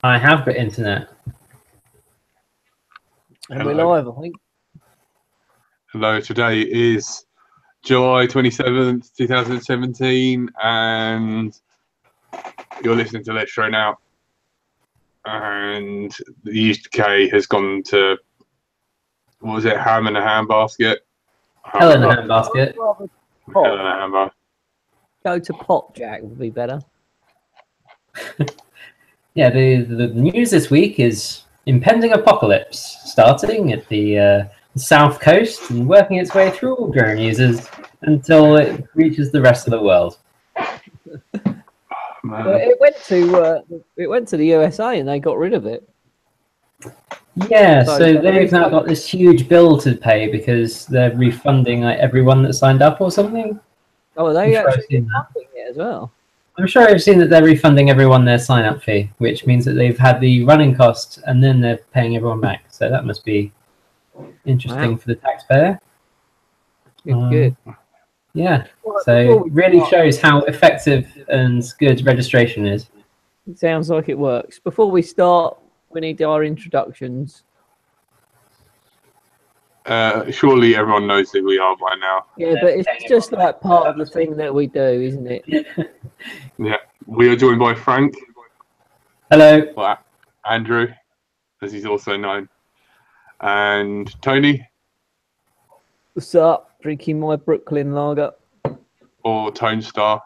I have got internet. And we're live, I think. Hello, today is July 27th, 2017, and you're listening to Let's Show Now. And the UK has gone to, what was it, ham in a handbasket? Hell in a handbasket. Hell in a handbasket. Go to pot, Jack, would be better. Yeah, the news this week is impending apocalypse starting at the south coast and working its way through all drone users until it reaches the rest of the world. Well, it went to the USA and they got rid of it. Yeah, so they've now got this huge bill to pay because they're refunding everyone that signed up or something. Oh, they actually funding it as well. I'm sure I've seen that they're refunding everyone their sign-up fee, which means that they've had the running cost and then they're paying everyone back. So that must be interesting for the taxpayer. Good. Yeah, so it really shows how effective and good registration is. It sounds like it works. Before we start, we need our introductions. Surely everyone knows who we are by now. Yeah, but it's just like part of the thing that we do, isn't it? Yeah, we are joined by Frank. Hello. Well, Andrew, as he's also known, and Tony. What's up? Drinking my Brooklyn lager. Or Tone Star,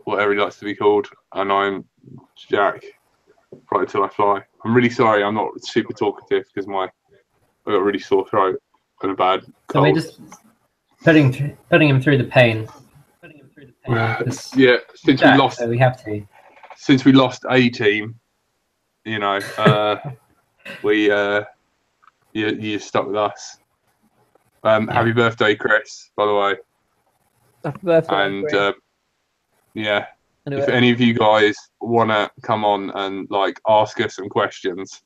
whatever he likes to be called. And I'm Jack, right till I fly. I'm really sorry, I'm not super talkative because I got a really sore throat and a bad cold. So we're just putting him through the pain. Yeah, since Jack, we lost, so we have to. Since we lost a team, you know, you're stuck with us. Happy birthday, Chris, by the way. Happy birthday, and yeah, anyway. If any of you guys want to come on and ask us some questions,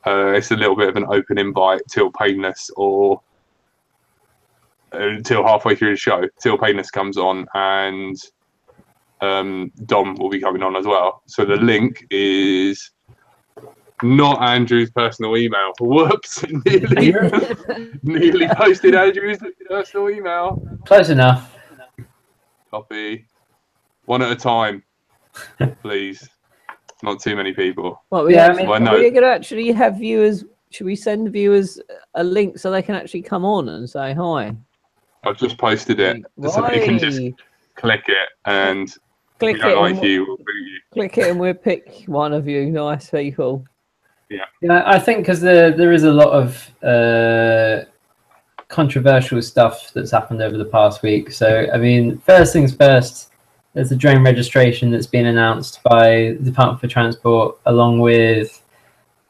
it's a little bit of an open invite till Painless or until halfway through the show, till Painless comes on, and Dom will be coming on as well. So the link is not Andrew's personal email. Whoops! Nearly posted Andrew's personal email. Close enough. Copy. One at a time, please. Not too many people. Well, we're going to actually have viewers. Should we send viewers a link so they can actually come on and say hi? I've just posted it so you can just click it and click it. We'll boot you. Click it and we'll pick one of you nice people. Yeah, I think because there is a lot of controversial stuff that's happened over the past week. So, I mean, first things first, there's a drone registration that's been announced by the Department for Transport, along with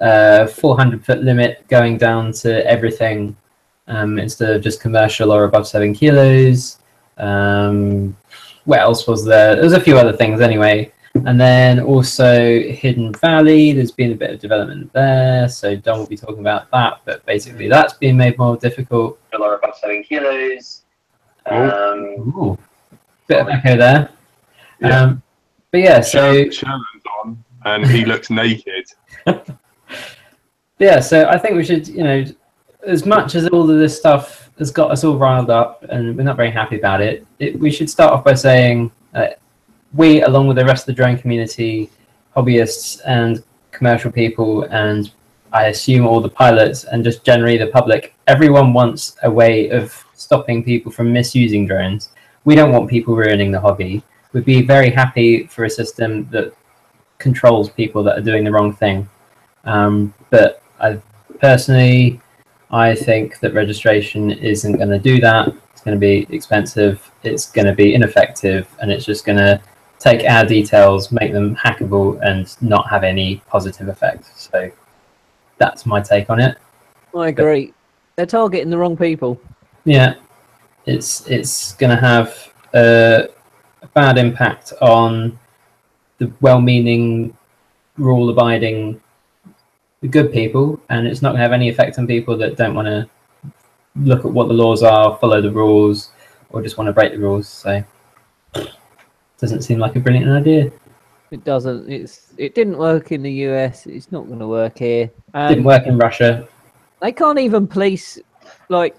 400-foot limit going down to everything instead of just commercial or above 7 kilos. What else was there? There was a few other things anyway. And then also Hidden Valley, there's been a bit of development there, so Don will be talking about that, but basically that's been made more difficult. Or above 7 kilos. Bit of echo there. Yeah. But yeah, so Sherman's on and he looks naked. Yeah, so I think we should, you know, as much as all of this stuff has got us all riled up and we're not very happy about it, we should start off by saying we, along with the rest of the drone community, hobbyists and commercial people, and I assume all the pilots and just generally the public, everyone wants a way of stopping people from misusing drones. We don't want people ruining the hobby. We'd be very happy for a system that controls people that are doing the wrong thing. But personally, I think that registration isn't going to do that. It's going to be expensive. It's going to be ineffective, and it's just going to take our details, make them hackable, and not have any positive effect. So that's my take on it. I agree. They're targeting the wrong people. Yeah, it's going to have a bad impact on the well-meaning, rule-abiding, the good people, and it's not going to have any effect on people that don't want to look at what the laws are, follow the rules, or just want to break the rules. So doesn't seem like a brilliant idea. It doesn't. It didn't work in the US. It's not going to work here. Didn't work in Russia. They can't even police like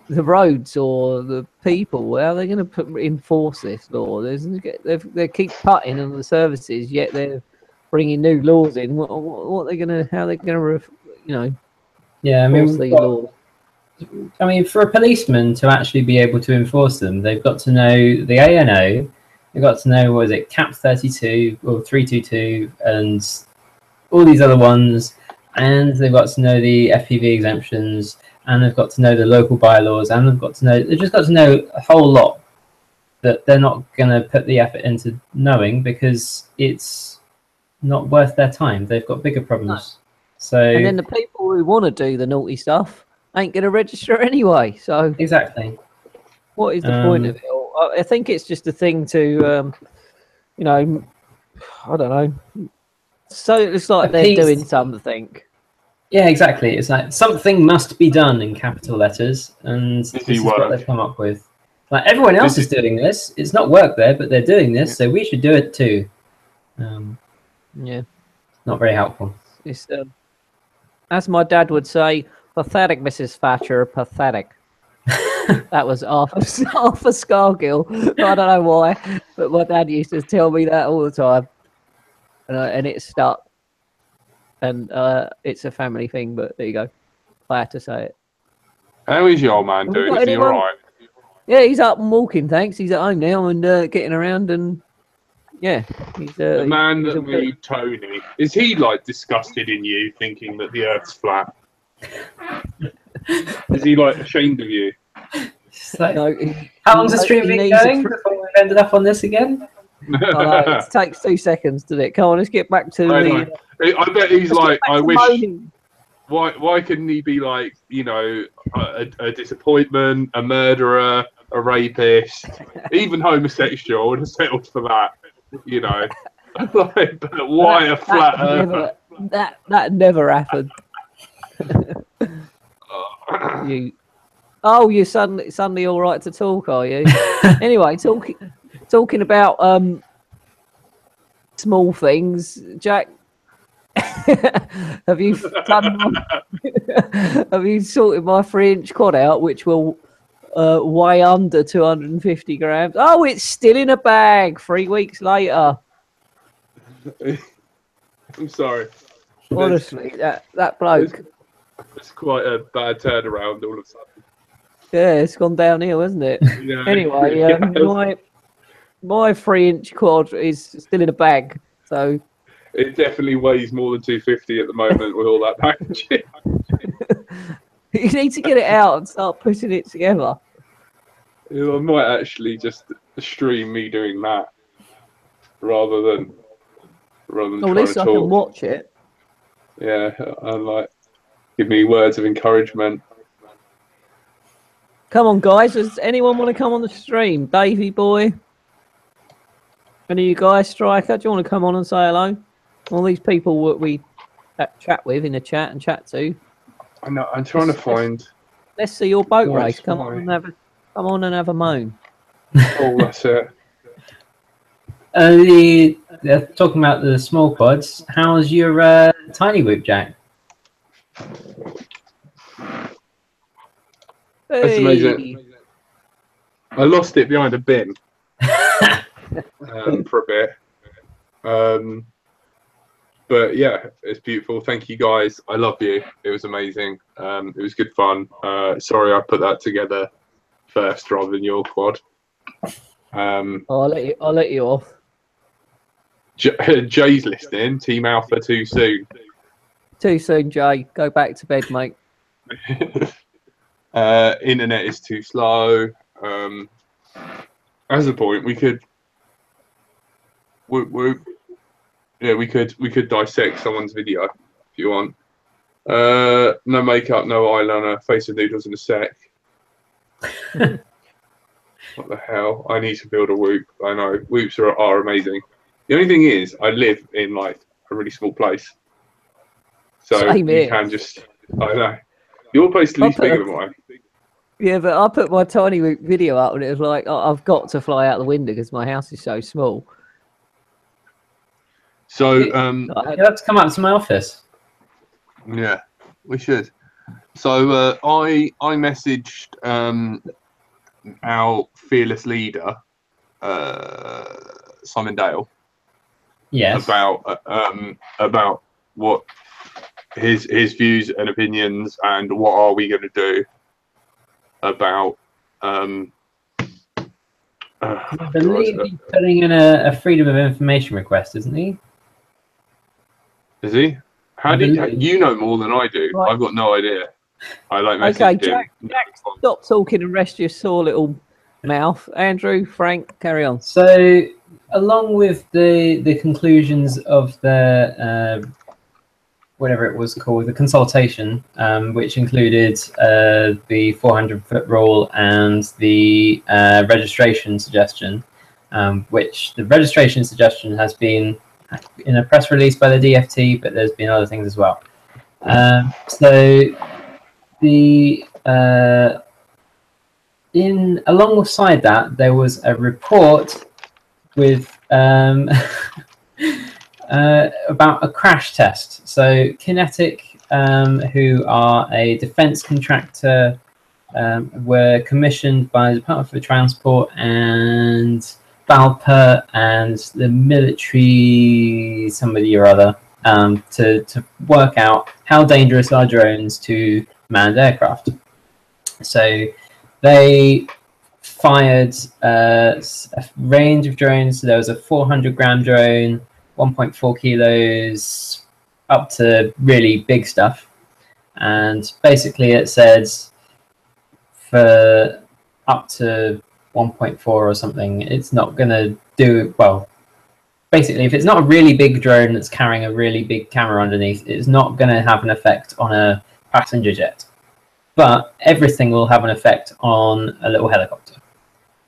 the roads or the people. How are they going to enforce this law? They keep cutting on the services, yet they're bringing new laws in. What are they going to? How are they going to? Yeah, I mean, enforce these laws? I mean, for a policeman to actually be able to enforce them, they've got to know the ANO. They've got to know, what is it, Cap 32 or 322 and all these other ones. And they've got to know the FPV exemptions, and they've got to know the local bylaws, and they've just got to know a whole lot that they're not going to put the effort into knowing because it's not worth their time. They've got bigger problems. No. So, and then the people who want to do the naughty stuff ain't going to register anyway. So exactly. What is the point of it all? I think it's just a thing to, I don't know. So it's like they're doing something. Yeah, exactly. It's like something must be done in capital letters, and this is what they've come up with. Like everyone else is doing this. It's not work there, but they're doing this, so we should do it too. Yeah, not very helpful. It's as my dad would say, pathetic, Mrs. Thatcher, pathetic. That was Arthur Scargill. I don't know why, but my dad used to tell me that all the time, and it stuck. And it's a family thing, but there you go. I had to say it. How is your old man doing? Is he all right? Yeah, he's up and walking, thanks. He's at home now and getting around, and yeah. He's, the man that moved Tony, is he like disgusted in you thinking that the Earth's flat? Is he like ashamed of you? Like, no, how long's the stream been going before we've ended up on this again? It takes 2 seconds, doesn't it? Come on, let's get back to I bet he's like, I wish. Why couldn't he be like, a disappointment, a murderer, a rapist, even homosexual, and settled for that, Like, but why a flat earther? That never happened. You're suddenly all right to talk, are you? Anyway, talking about small things, Jack. Have you sorted my 3-inch quad out, which will weigh under 250 grams? Oh, it's still in a bag 3 weeks later. I'm sorry. Honestly, that bloke. It's quite a bad turnaround all of a sudden. Yeah, it's gone downhill, hasn't it? Yeah, anyway, my 3-inch quad is still in a bag, so it definitely weighs more than 250 at the moment with all that packaging. You need to get it out and start putting it together. I might actually just stream me doing that rather than trying at least to I talk. can watch it. Yeah, and like give me words of encouragement. Come on, guys. Does anyone want to come on the stream? Davey boy? Any of you guys, Striker? Do you want to come on and say hello? All these people that we chat with in the chat and chat to. I know. I'm trying to find. Let's see your boat race. Come on and have a moan. Oh, that's it. They're talking about the small quads. How's your tiny whip, Jack? That's amazing. I lost it behind a bin for a bit. But yeah, it's beautiful. Thank you guys. I love you. It was amazing. It was good fun. Sorry I put that together first rather than your quad. I'll let you off. Jay's listening. Team Alpha too soon. Too soon, Jay. Go back to bed, mate. Internet is too slow. As a point, we could dissect someone's video if you want. No makeup, no eyeliner, face of noodles in a sec. What the hell? I need to build a whoop. I know whoops are amazing. The only thing is, I live in like a really small place, so Same you here. can just. I know your place is least bigger than mine. Yeah, but I put my tiny video up and it was like, I've got to fly out the window because my house is so small. So You have to come up to my office. yeah, we should. So I messaged our fearless leader, Simon Dale, Yes. about what his views and opinions and what are we going to do about I believe he's putting in a freedom of information request, isn't he? is he? How do you know more than I do? Right. I've got no idea. I like messaged Okay, him. Jack, stop talking and rest your sore little mouth. Andrew, Frank, carry on. So, along with the conclusions of the whatever it was called, the consultation, which included the 400-foot rule and the registration suggestion, which the registration suggestion has been in a press release by the DFT, but there's been other things as well. So the alongside that, there was a report with about a crash test. So Kinetic, who are a defense contractor, were commissioned by the Department for Transport and Valper and the military, somebody or other, to work out how dangerous are drones to manned aircraft. So they fired a range of drones. So there was a 400-gram drone, 1.4 kilos, up to really big stuff. And basically it says for up to 1.4 or something, it's not going to do well. Basically, if it's not a really big drone that's carrying a really big camera underneath, it's not going to have an effect on a passenger jet. But everything will have an effect on a little helicopter.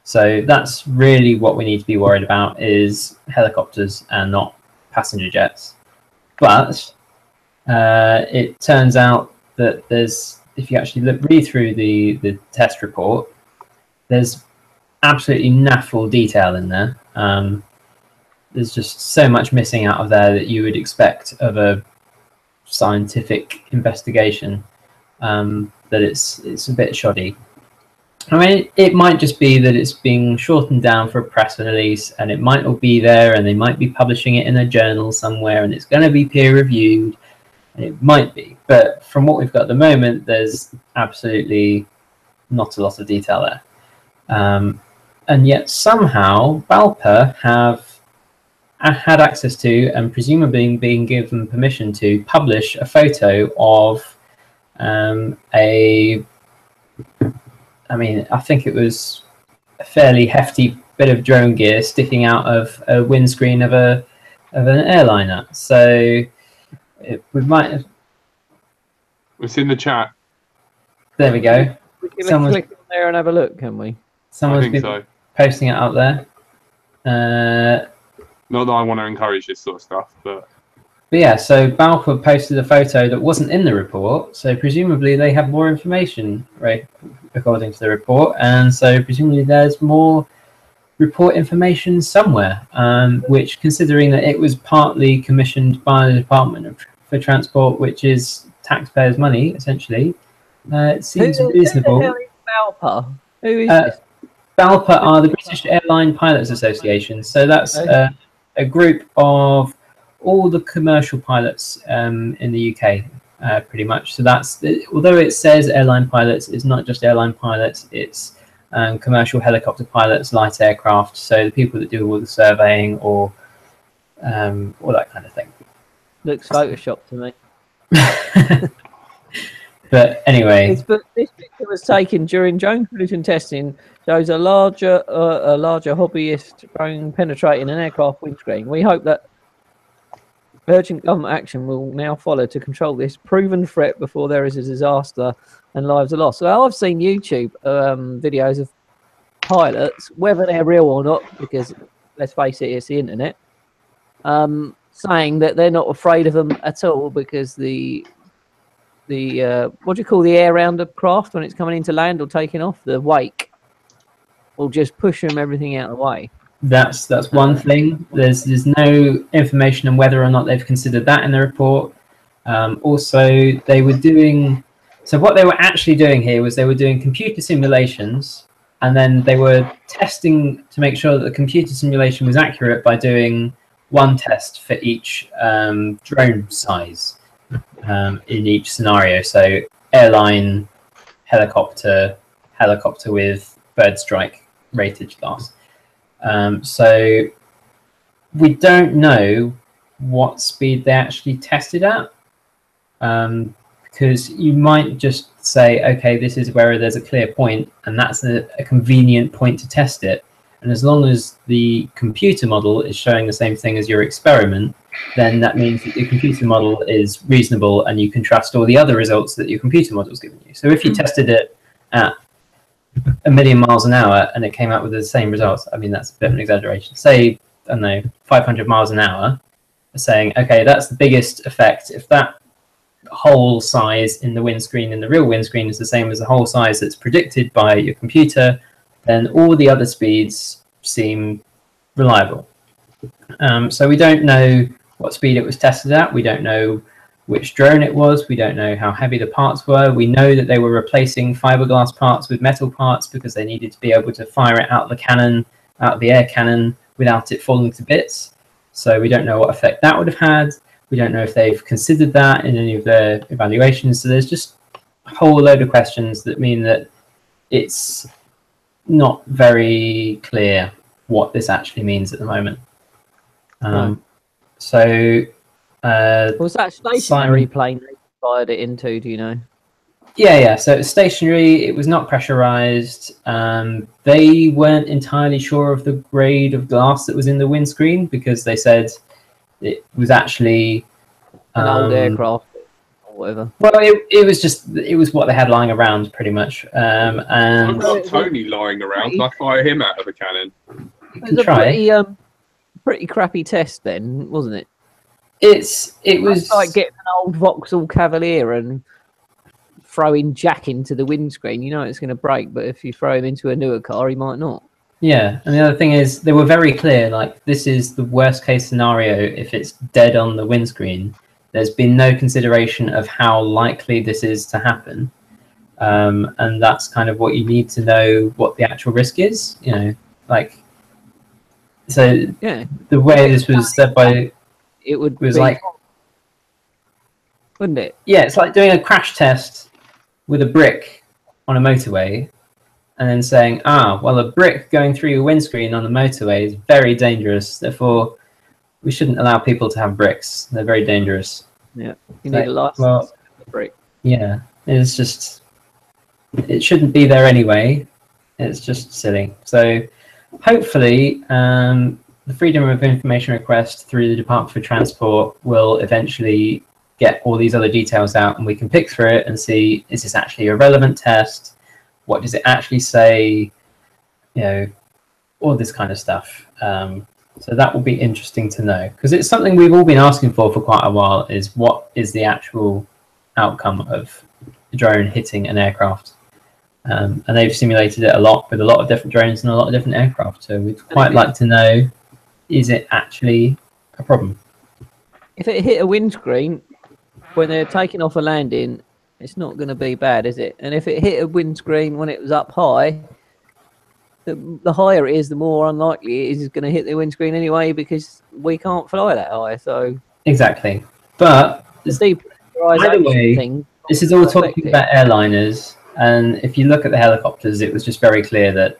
So that's really what we need to be worried about, is helicopters and not passenger jets. But it turns out that there's, if you actually read through the test report, there's absolutely naffle detail in there. There's just so much missing out of there that you would expect of a scientific investigation, that it's a bit shoddy. I mean, it might just be that it's being shortened down for a press release, and it might all be there, and they might be publishing it in a journal somewhere, and it's going to be peer reviewed. And it might be, but from what we've got at the moment, there's absolutely not a lot of detail there. And yet somehow Valper have had access to, and presumably being given permission to, publish a photo of I mean, I think it was a fairly hefty bit of drone gear sticking out of a windscreen of an airliner. So we might have. It's in the chat. There we go. We can click on there and have a look, can we? Someone's been posting it up there. Not that I want to encourage this sort of stuff, but yeah, so Balfour posted a photo that wasn't in the report, so presumably they have more information, right, according to the report, and so presumably there's more report information somewhere, which, considering that it was partly commissioned by the Department for Transport, which is taxpayers' money, essentially, it seems reasonable. Who the hell is Valper? Who is this? Valper are the British Airline Pilots Association, so that's a group of all the commercial pilots in the UK, pretty much. So that's, although it says airline pilots, it's not just airline pilots, it's commercial helicopter pilots, light aircraft, so the people that do all the surveying or all that kind of thing. Looks Photoshop to me. But anyway, this picture was taken during drone collision testing. Shows a larger hobbyist drone penetrating an aircraft windscreen. We hope that urgent government action will now follow to control this proven threat before there is a disaster and lives are lost. So I've seen YouTube videos of pilots, whether they're real or not, because let's face it, it's the internet, saying that they're not afraid of them at all because the what do you call the air round of craft when it's coming into land or taking off, the wake will just push them everything out of the way. That's one thing. There's no information on whether or not they've considered that in the report. Also, they were doing, so what they were actually doing here was they were doing computer simulations, and then they were testing to make sure that the computer simulation was accurate by doing one test for each drone size in each scenario. So airline, helicopter, helicopter with bird strike rated class. So we don't know what speed they actually tested at, because you might just say, okay, this is where there's a clear point, and that's a convenient point to test it. And as long as the computer model is showing the same thing as your experiment, then that means that your computer model is reasonable and you can trust all the other results that your computer model is giving you. So if you tested it at 1,000,000 miles an hour and it came out with the same results, I mean, that's a bit of an exaggeration. Say, I don't know, 500 miles an hour, saying, okay, that's the biggest effect. If that whole size in the windscreen, in the real windscreen, is the same as the whole size that's predicted by your computer, then all the other speeds seem reliable. So we don't know what speed it was tested at. We don't know which drone it was. We don't know how heavy the parts were. We know that they were replacing fiberglass parts with metal parts because they needed to be able to fire it out of the cannon, out of the air cannon, without it falling to bits. So we don't know what effect that would have had. We don't know if they've considered that in any of their evaluations. So there's just a whole load of questions that mean that it's not very clear what this actually means at the moment. So was that stationary plane they fired it into, do you know? Yeah. So it's stationary. It was not pressurized. They weren't entirely sure of the grade of glass that was in the windscreen because they said it was actually an old aircraft or whatever. Well, it was what they had lying around pretty much. And I've got Tony lying around. Can I fire him out of a cannon? You can try. Pretty crappy test then, wasn't it? It was like getting an old Vauxhall Cavalier and throwing Jack into the windscreen. You know it's going to break, but if you throw him into a newer car, he might not. Yeah, and the other thing is they were very clear. Like, this is the worst case scenario if it's dead on the windscreen. There's been no consideration of how likely this is to happen, and that's kind of what you need to know what the actual risk is. You know, like, so yeah, the way this was said by it would was be, like, wouldn't it? Yeah, it's like doing a crash test with a brick on a motorway, and then saying, well, a brick going through your windscreen on the motorway is very dangerous. Therefore, we shouldn't allow people to have bricks. They're very dangerous. Yeah, you need a license for the brick. Yeah, it's just, it shouldn't be there anyway. It's just silly. So hopefully, the Freedom of Information request through the Department for Transport will eventually get all these other details out, and we can pick through it and see, is this actually a relevant test? What does it actually say? You know, all this kind of stuff. So that will be interesting to know, because it's something we've all been asking for quite a while, is what is the actual outcome of a drone hitting an aircraft? And they've simulated it a lot with a lot of different drones and a lot of different aircraft. So we'd quite like to know, is it actually a problem? If it hit a windscreen when they're taking off a landing, it's not going to be bad, is it? And if it hit a windscreen when it was up high, the higher it is, the more unlikely it is going to hit the windscreen anyway, because we can't fly that high. So exactly. But either way, this is all talking about airliners, and if you look at the helicopters, it was just very clear that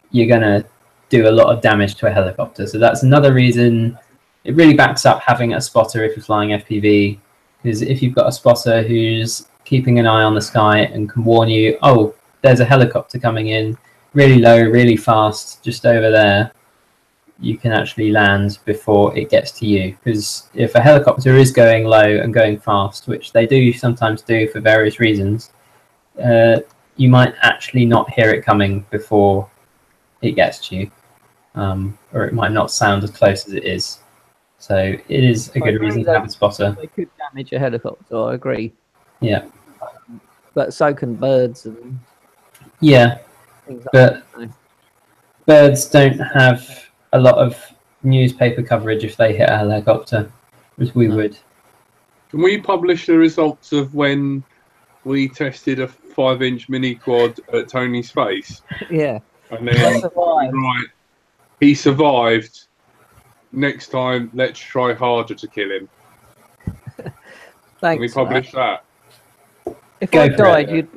you're going to do a lot of damage to a helicopter. So that's another reason it really backs up having a spotter if you're flying FPV, because if you've got a spotter who's keeping an eye on the sky and can warn you, oh, there's a helicopter coming in really low, really fast, just over there, you can actually land before it gets to you. Because if a helicopter is going low and going fast, which they do sometimes do for various reasons, you might actually not hear it coming before it gets to you, or it might not sound as close as it is. So it is a good reason to have a spotter. They could damage a helicopter, I agree. Yeah. But so can birds and yeah. things like but that. Birds don't have a lot of newspaper coverage if they hit a helicopter, as we would. Can we publish the results of when we tested a 5-inch mini quad at Tony's face? Yeah. And then right, he survived. Next time, let's try harder to kill him. Thanks. Can we publish that? If Go I for died, it.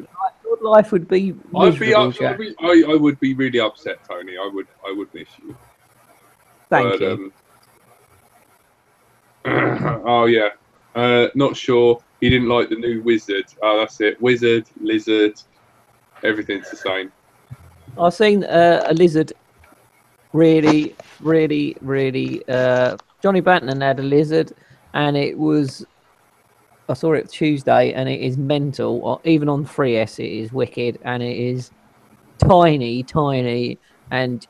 your life would be miserable, Jack. I would be really upset, Tony. I would miss you. Thank you. Oh yeah. Not sure. He didn't like the new wizard. Oh, that's it. Wizard, lizard, everything's the same. I've seen a lizard. Really. Johnny Banton had a lizard, and it was. I saw it Tuesday, and it is mental. Even on 3S, it is wicked, and it is tiny, and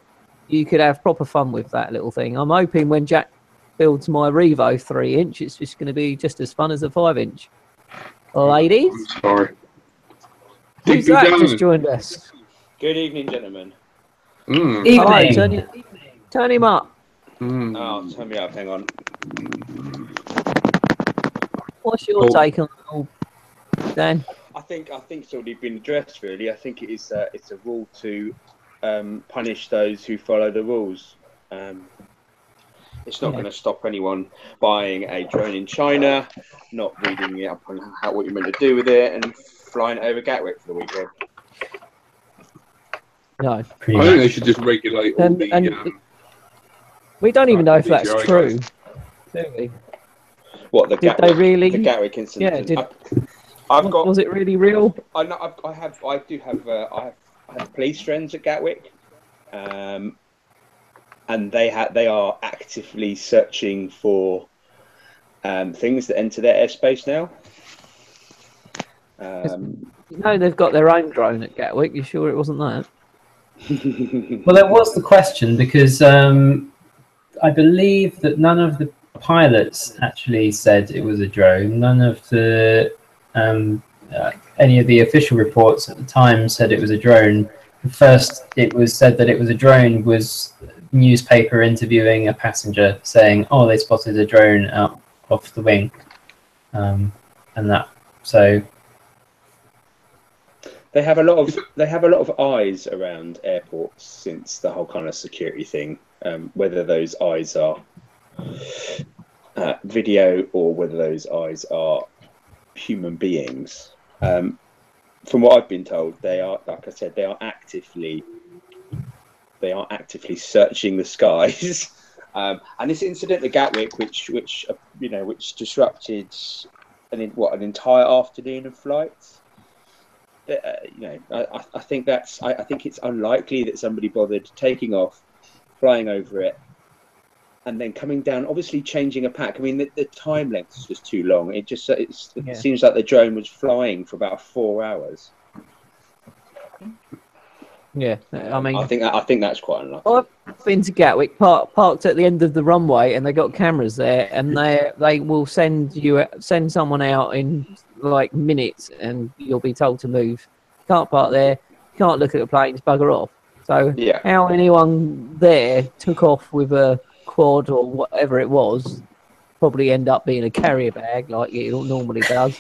you could have proper fun with that little thing. I'm hoping when Jack builds my Revo 3-inch, it's just going to be just as fun as a 5-inch. Ladies, I'm sorry. Who's that just joined us? Good evening, gentlemen. Evening. Hi, turn him up. Oh, turn me up. Hang on. What's your take on it all, Dan? I think it's already been addressed. Really, I think it's a rule to punish those who follow the rules. It's not going to stop anyone buying a drone in China, not reading it up on what you're meant to do with it, and flying over Gatwick for the weekend. No. I think they should just regulate all the. We don't even know if that's true, do we? What the Gatwick incident? Yeah. I've got. Was it really real? I have police friends at Gatwick, and they are actively searching for things that enter their airspace now. They've got their own drone at Gatwick. You sure it wasn't that? Well, that was the question, because I believe that none of the pilots actually said it was a drone. None of the any of the official reports at the time said it was a drone. First, it was said that it was a drone was newspaper interviewing a passenger saying, "Oh, they spotted a drone out off the wing," and that. So they have a lot of eyes around airports since the whole kind of security thing. Whether those eyes are video or whether those eyes are human beings. From what I've been told, they are, like I said, they are actively searching the skies. And this incident at Gatwick, which disrupted an entire afternoon of flights. I think it's unlikely that somebody bothered taking off, flying over it, and then coming down, obviously changing a pack. I mean, the time length is just too long. It seems like the drone was flying for about 4 hours. Yeah, I mean, I think that's quite unlucky. I've been to Gatwick, parked at the end of the runway, and they got cameras there, and they will send someone out in like minutes, and you'll be told to move. Can't park there. Can't look at the planes. Bugger off. So how anyone there took off with a quad or whatever it was, probably end up being a carrier bag like it normally does.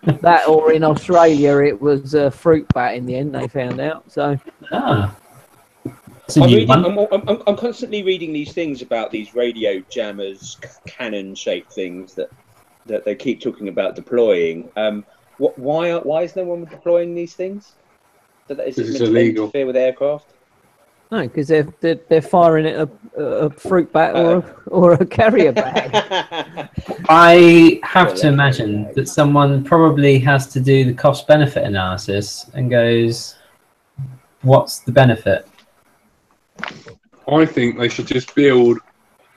That, or in Australia it was a fruit bat in the end, they found out. So I'm constantly reading these things about these radio jammers, cannon shaped things that they keep talking about deploying. Why is no one deploying these things? Is it meant to interfere with aircraft? No, because they're firing at a fruit bat or a carrier bag. I have to imagine that someone probably has to do the cost-benefit analysis and goes, what's the benefit? I think they should just build,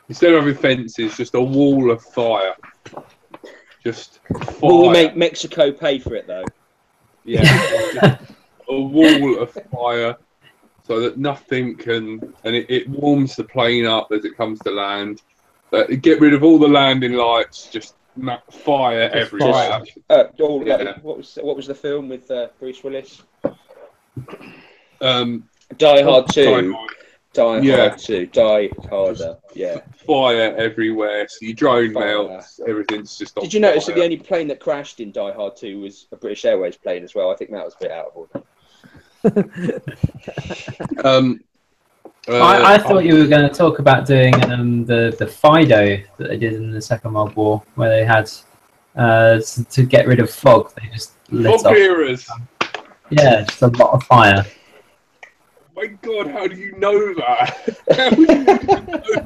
instead of having fences, just a wall of fire. Just fire. We'll make Mexico pay for it, though. Yeah. A wall of fire. So that nothing can, and it warms the plane up as it comes to land. Get rid of all the landing lights, just fire everywhere. What was the film with Bruce Willis? Die Hard 2. Hard too. Die harder. Yeah. Fire everywhere. So your drone Fire. melts. Everything's just on Did you notice that fire. the only plane that crashed in Die Hard 2 was a British Airways plane as well? I think that was a bit out of order. I thought you were going to talk about doing the Fido that they did in the Second World War, where they had to get rid of fog. They just lit Fog off. clearers. Yeah, just a lot of fire. My God, how do you know that? How do you know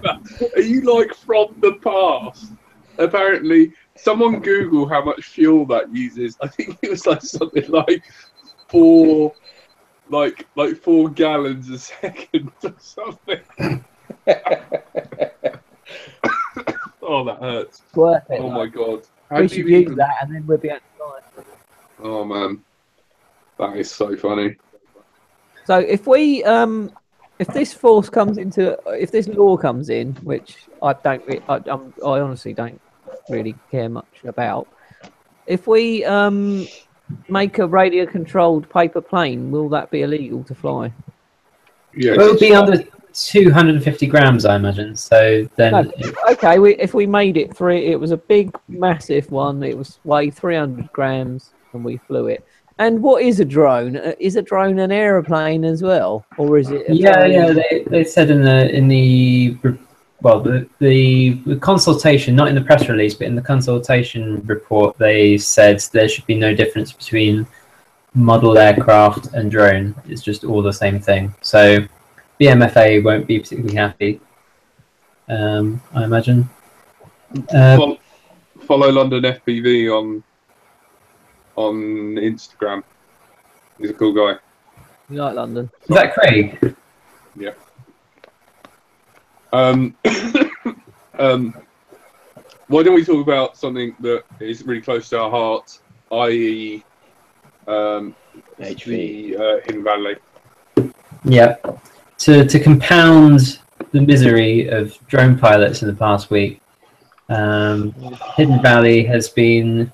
that? Are you like from the past? Apparently, someone Google how much fuel that uses. I think it was like something like 4 gallons a second or something. Oh, that hurts. It's worth it. Oh my God. We should use that, and then we'll be outside. Oh man, that is so funny. So if this force comes into, if this law comes in, which I honestly don't really care much about, if we make a radio-controlled paper plane, will that be illegal to fly? Yeah, Well, it would be under 250 grams, I imagine. So then, No, okay, if we made it it was a big, massive one. It was weighed 300 grams, and we flew it. And what is a drone? Is a drone an aeroplane as well, or is it? yeah. They said in the consultation, not in the press release, but in the consultation report, they said there should be no difference between model aircraft and drone. It's just all the same thing. So BMFA won't be particularly happy, I imagine. Follow London FPV on Instagram. He's a cool guy. You like London? Is that Craig? Yeah. Why don't we talk about something that is really close to our hearts, i.e., the Hidden Valley? Yeah. To compound the misery of drone pilots in the past week, Hidden Valley has been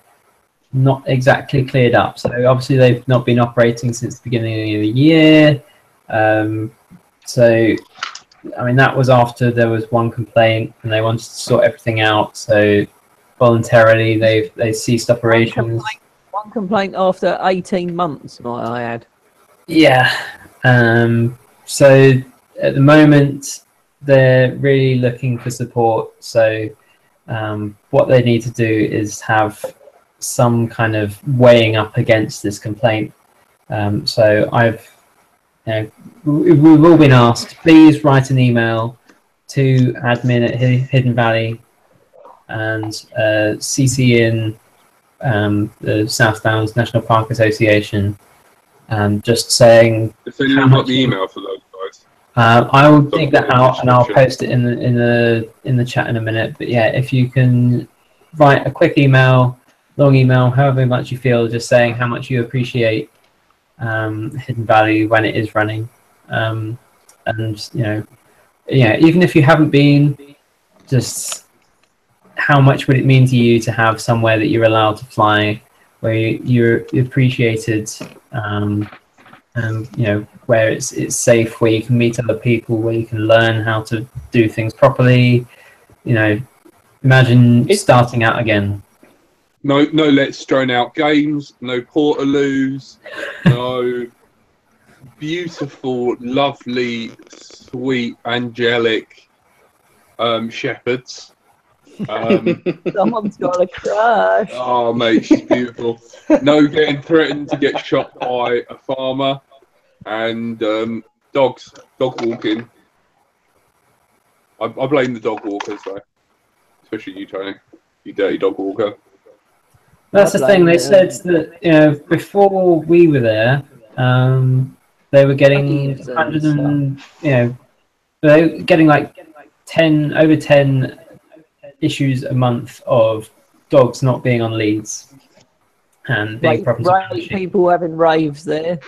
not exactly cleared up. So obviously they've not been operating since the beginning of the year. So I mean, that was after there was one complaint and they wanted to sort everything out. So voluntarily they ceased operations. One complaint after 18 months, might I add. Yeah. So at the moment they're really looking for support. So what they need to do is have some kind of weighing up against this complaint. So we've all been asked, please write an email to admin at Hidden Valley and CC in the South Downs National Park Association, just saying. If anyone got the email for those guys, I will dig that out and I'll post it in the chat in a minute. But yeah, if you can write a quick email, long email, however much you feel, just saying how much you appreciate Hidden Valley when it is running, and even if you haven't been, just how much would it mean to you to have somewhere that you're allowed to fly, where you're appreciated, and where it's safe, where you can meet other people, where you can learn how to do things properly. Imagine starting out again. no let's drone out games, no portaloos, no beautiful, lovely, sweet, angelic shepherds. Someone's got a crush. Oh mate, she's beautiful. No getting threatened to get shot by a farmer, and dog walking. I blame the dog walkers though, especially you, Tony, you dirty dog walker. That's the thing. They said that before we were there, they were getting 100 and they were getting like 10 issues a month of dogs not being on leads and big problems. People having raves there.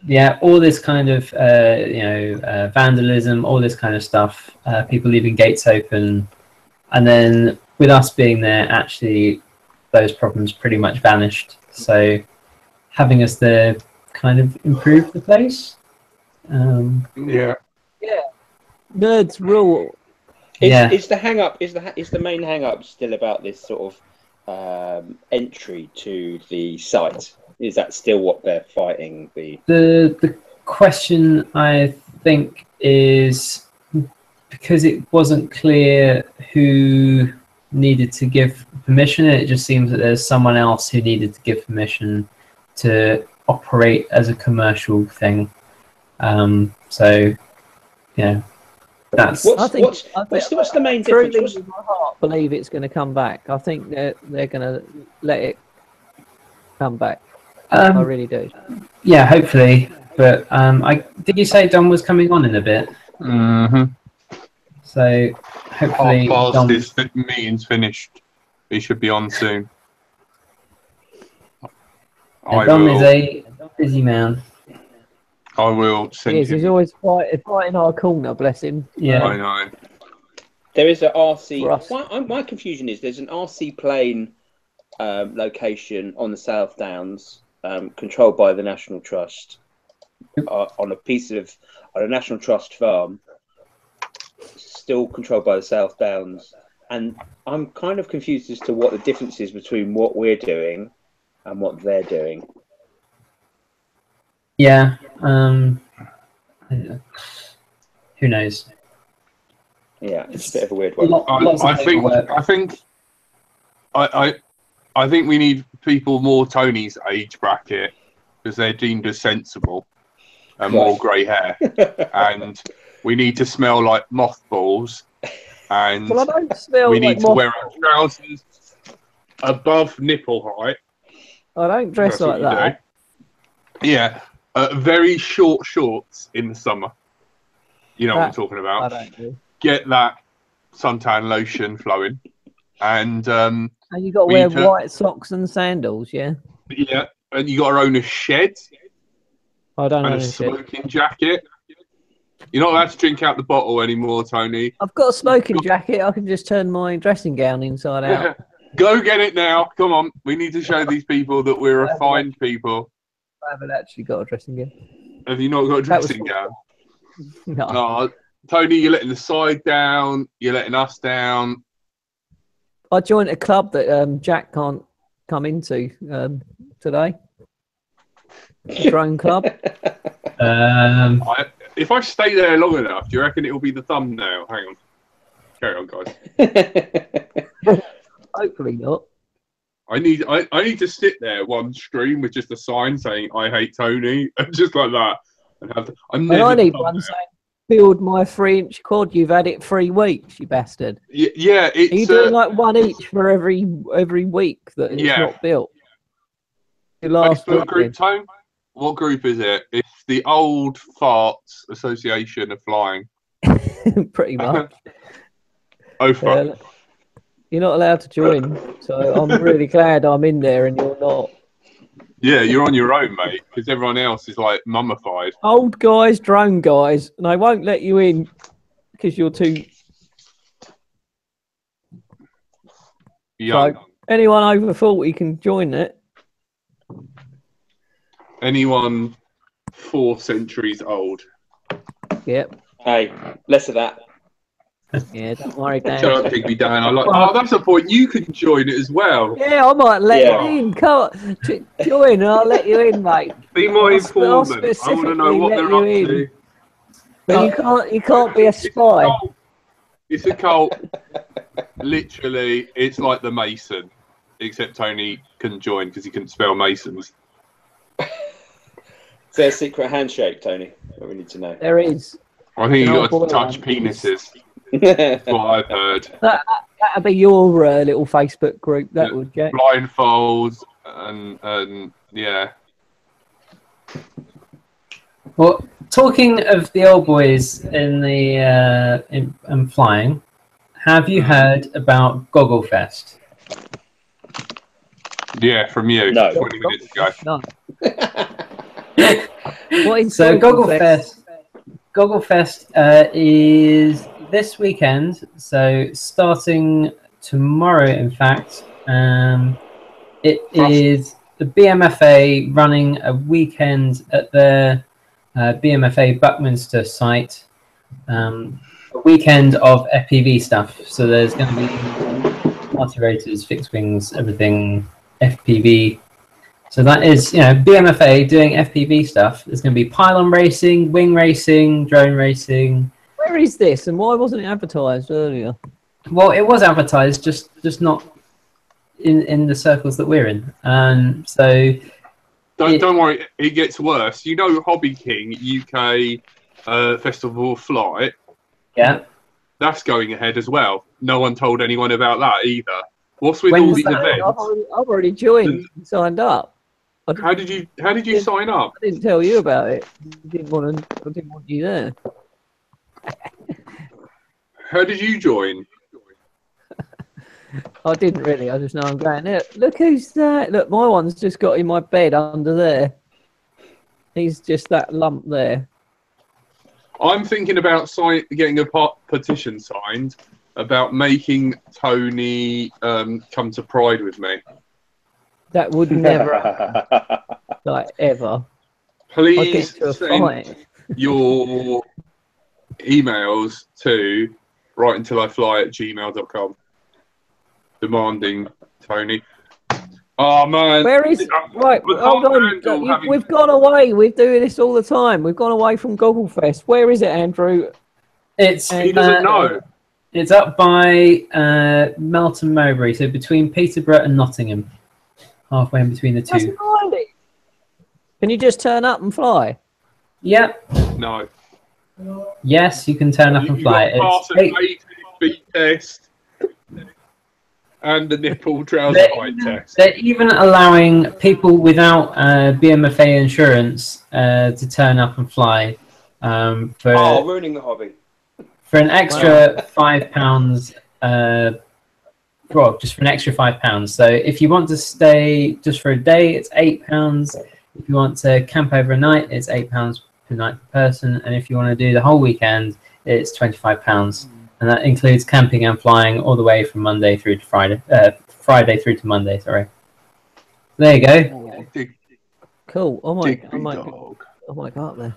Yeah, all this kind of vandalism, all this kind of stuff. People leaving gates open, and then with us being there, actually, those problems pretty much vanished. So having us there kind of improved the place. Yeah. nerds rule. Is the hang up? Is the main hang up still about this sort of entry to the site? Is that still what they're fighting? The question, I think, is because it wasn't clear who needed to give permission. It just seems that there's someone else who needed to give permission to operate as a commercial thing. So, yeah, that's. What's the main difference? Truly, in my heart, believe it's going to come back. I think they're going to let it come back. I really do. Yeah, hopefully. But did you say Dom was coming on in a bit? Mm-hmm. So hopefully Whilst his meeting's finished, he should be on soon. Dom is a busy man. I will send him. He's always fighting our corner, bless him. Yeah, I know. There is an RC. My confusion is there's an RC plane location on the South Downs, controlled by the National Trust, on a National Trust farm, still controlled by the South Downs, and I'm kind of confused as to what the difference is between what we're doing and what they're doing. yeah. Who knows? Yeah, it's a bit of a weird one. I think we need people more Tony's age bracket because they're deemed as sensible and more grey hair, and we need to smell like mothballs, and Well, I don't smell we like need to wear our trousers above nipple height. I don't dress That's what like you that. do. Yeah, very short shorts in the summer. You know what I'm talking about. I don't do. Get that suntan lotion flowing, and And you got to wear white socks and sandals, yeah? yeah, and you got to own a shed I don't and own a a shed. smoking jacket. You're not allowed to drink out the bottle anymore, Tony. I've got a smoking jacket. I can just turn my dressing gown inside out. Go get it now. Come on. We need to show these people that we're refined people. I haven't actually got a dressing gown. Have you not got a dressing gown? No. Oh, Tony, you're letting the side down. You're letting us down. I joined a club that Jack can't come into today. A drone club. If I stay there long enough, do you reckon it will be the thumbnail? Hang on. Carry on, guys. Hopefully not. I need to sit there one stream with just a sign saying "I hate Tony" and just like that, and have. I need one saying "Build my 3-inch quad. You've had it 3 weeks, you bastard." Yeah, it's. Are you doing like one each for every week that it's not built? Facebook group, Tone? What group is it? It's the Old Farts Association of Flying. Pretty much. OFA. You're not allowed to join, so I'm really glad I'm in there and you're not. Yeah, you're on your own, mate, because everyone else is like mummified. Old guys, drone guys, and I won't let you in because you're too young. So anyone over 40 can join it. Anyone 4 centuries old. Yep. Hey, less of that. Yeah, don't worry, Dan. Shut up, Digby Dan. I like. Oh, that's a point. You can join it as well. Yeah, I might let you in. Come on, join, and I'll let you in, mate. Be my informant. I want to know what they're up to. But you can't be a spy. It's a cult. Literally, it's like the Mason, except Tony couldn't join because he couldn't spell Masons. Is there a secret handshake, Tony? What we need to know. There is. I think you got to touch penises. That's what I've heard. That'd be your little Facebook group. That would, Jack. Blindfolds and yeah. Well, talking of the old boys in the in flying, have you heard about Goggle Fest? Yeah, from you. No. 20 minutes ago. No. What is So Goggle Fest is this weekend. So starting tomorrow, in fact, it is the BMFA running a weekend at their BMFA Buckminster site. a weekend of FPV stuff. So there's going to be multi-rotors, fixed wings, everything FPV. So that is, BMFA doing FPV stuff. There's going to be pylon racing, wing racing, drone racing. Where is this, and why wasn't it advertised earlier? Well, it was advertised, just not in the circles that we're in. So don't worry, it gets worse. You know, Hobby King UK Festival of Flight. Yeah, that's going ahead as well. No one told anyone about that either. What's with When all was these that? events? I've already joined, signed up. How did you sign up? I didn't tell you about it. I didn't want you there. How did you join? I didn't really. I just know I'm going there. Look who's that. Look, my one's just got in my bed under there. He's just that lump there. I'm thinking about getting a petition signed about making Tony come to Pride with me. That would never happen, like ever. Please to a send fight. your emails to writeintilifly@gmail.com demanding Tony. Oh man! Where is right? Hold on. We've gone away. We're doing this all the time. We've gone away from Goggle Fest. Where is it, Andrew? He doesn't know. It's up by Melton Mowbray, so between Peterborough and Nottingham, halfway in between the two. That's Miley. Can you just turn up and fly? Yep. No. Yes, you can turn up and fly. You've got to pass an ATP test and the nipple trouser height test. They're even allowing people without BMFA insurance to turn up and fly. Ruining the hobby. For an extra £5, well, just for an extra £5. So if you want to stay just for a day, it's £8. If you want to camp overnight, it's £8 per night per person. And if you want to do the whole weekend, it's £25. And that includes camping and flying all the way from Monday through to Friday. Friday through to Monday, sorry. There you go. Cool. I might go up there.